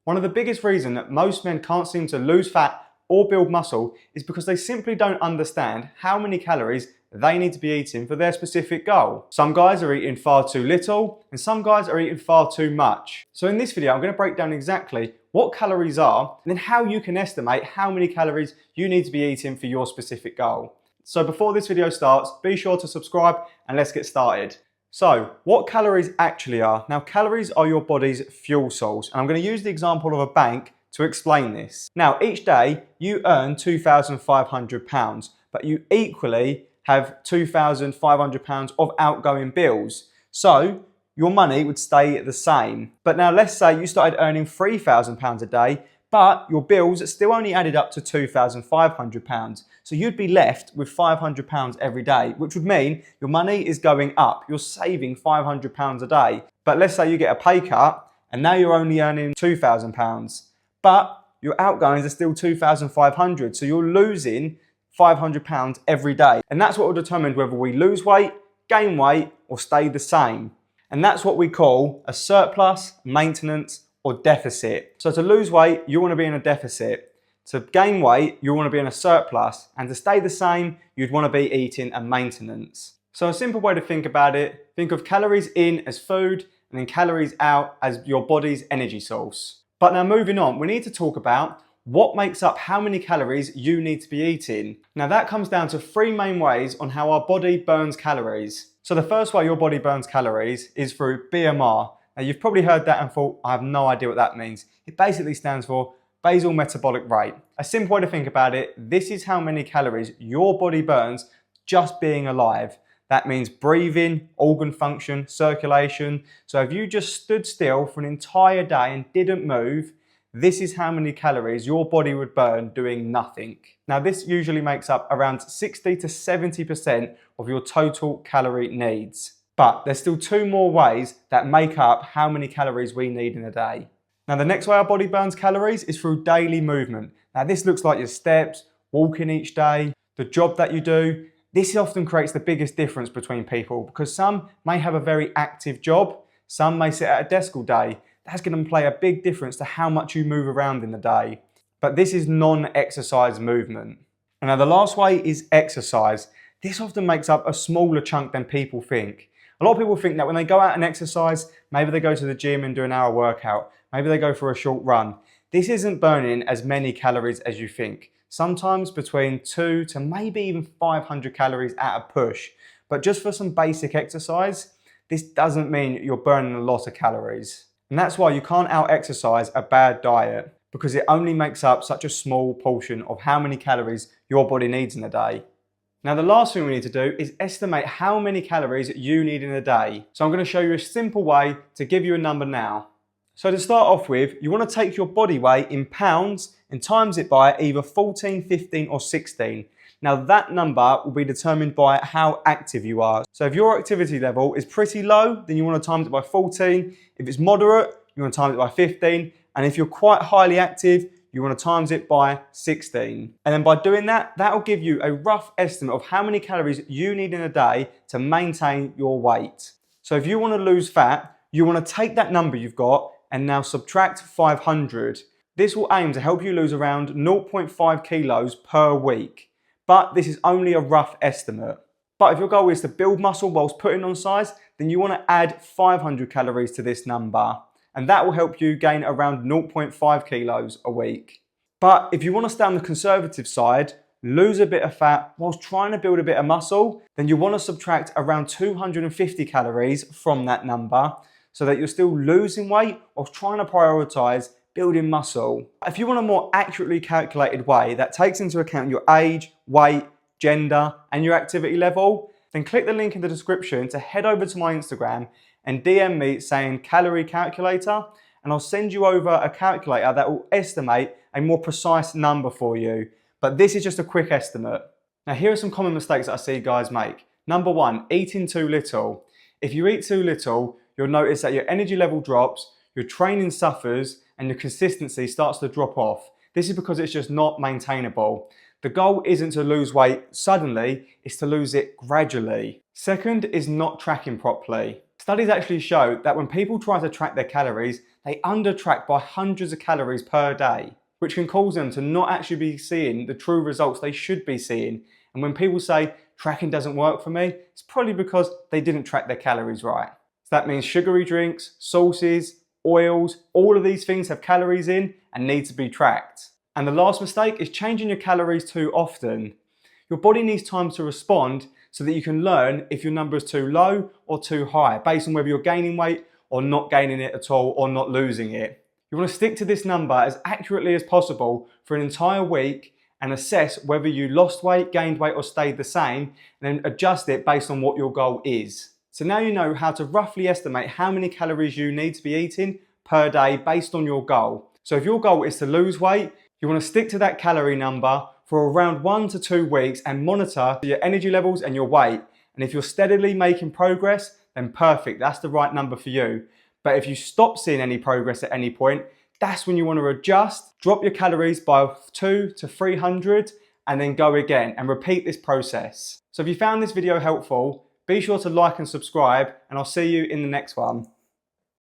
One of the biggest reasons that most men can't seem to lose fat or build muscle is because they simply don't understand how many calories they need to be eating for their specific goal. Some guys are eating far too little and some guys are eating far too much. So in this video, I'm going to break down exactly what calories are and then how you can estimate how many calories you need to be eating for your specific goal. So before this video starts, be sure to subscribe and let's get started. So what calories actually are? Now calories are your body's fuel source, and I'm going to use the example of a bank to explain this. Now each day you earn £2,500, but you equally have £2,500 of outgoing bills. So your money would stay the same. But now let's say you started earning £3,000 a day, but your bills still only added up to £2,500. So you'd be left with £500 every day, which would mean your money is going up. You're saving £500 a day. But let's say you get a pay cut and now you're only earning £2,000, but your outgoings are still £2,500. So you're losing £500 every day. And that's what will determine whether we lose weight, gain weight, or stay the same. And that's what we call a surplus, maintenance, or deficit. So to lose weight, you want to be in a deficit. To gain weight, you want to be in a surplus. And to stay the same, you'd want to be eating a maintenance. So a simple way to think about it, think of calories in as food and then calories out as your body's energy source. But now moving on, we need to talk about what makes up how many calories you need to be eating. Now that comes down to three main ways on how our body burns calories. So the first way your body burns calories is through BMR. Now you've probably heard that and thought, I have no idea what that means. It basically stands for basal metabolic rate. A simple way to think about it, this is how many calories your body burns just being alive. That means breathing, organ function, circulation. So if you just stood still for an entire day and didn't move, this is how many calories your body would burn doing nothing. Now this usually makes up around 60 to 70% of your total calorie needs. But there's still two more ways that make up how many calories we need in a day. Now the next way our body burns calories is through daily movement. Now this looks like your steps, walking each day, the job that you do. This often creates the biggest difference between people because some may have a very active job, some may sit at a desk all day. That's going to play a big difference to how much you move around in the day. But this is non-exercise movement. And now the last way is exercise. This often makes up a smaller chunk than people think. A lot of people think that when they go out and exercise, maybe they go to the gym and do an hour workout, maybe they go for a short run. This isn't burning as many calories as you think. Sometimes between 2 to maybe even 500 calories at a push. But just for some basic exercise, this doesn't mean you're burning a lot of calories. And that's why you can't out-exercise a bad diet because it only makes up such a small portion of how many calories your body needs in a day. Now the last thing we need to do is estimate how many calories you need in a day. So I'm going to show you a simple way to give you a number now. So to start off with, you want to take your body weight in pounds and times it by either 14, 15 or 16. Now that number will be determined by how active you are. So if your activity level is pretty low, then you want to times it by 14. If it's moderate, you want to times it by 15. And if you're quite highly active, you want to times it by 16. And then by doing that, that'll give you a rough estimate of how many calories you need in a day to maintain your weight. So if you want to lose fat, you want to take that number you've got and now subtract 500. This will aim to help you lose around 0.5 kilos per week. But this is only a rough estimate. But if your goal is to build muscle whilst putting on size, then you want to add 500 calories to this number. And that will help you gain around 0.5 kilos a week. But if you want to stay on the conservative side, lose a bit of fat whilst trying to build a bit of muscle, then you want to subtract around 250 calories from that number so that you're still losing weight whilst trying to prioritize building muscle. If you want a more accurately calculated way that takes into account your age, weight, gender, and your activity level, then click the link in the description to head over to my Instagram and DM me saying calorie calculator, and I'll send you over a calculator that will estimate a more precise number for you. But this is just a quick estimate. Now here are some common mistakes that I see guys make. Number one, eating too little. If you eat too little, you'll notice that your energy level drops, your training suffers, and your consistency starts to drop off. This is because it's just not maintainable. The goal isn't to lose weight suddenly, it's to lose it gradually. Second is not tracking properly. Studies actually show that when people try to track their calories, they under-track by hundreds of calories per day, which can cause them to not actually be seeing the true results they should be seeing. And when people say, tracking doesn't work for me, it's probably because they didn't track their calories right. So that means sugary drinks, sauces, oils, all of these things have calories in and need to be tracked. And the last mistake is changing your calories too often. Your body needs time to respond so that you can learn if your number is too low or too high, based on whether you're gaining weight or not gaining it at all or not losing it. You want to stick to this number as accurately as possible for an entire week and assess whether you lost weight, gained weight or stayed the same, and then adjust it based on what your goal is. So now you know how to roughly estimate how many calories you need to be eating per day based on your goal. So if your goal is to lose weight, you want to stick to that calorie number for around 1 to 2 weeks and monitor your energy levels and your weight. And if you're steadily making progress, then perfect, that's the right number for you. But if you stop seeing any progress at any point, that's when you want to adjust, drop your calories by 200 to 300 and then go again and repeat this process. So if you found this video helpful, be sure to like and subscribe and I'll see you in the next one.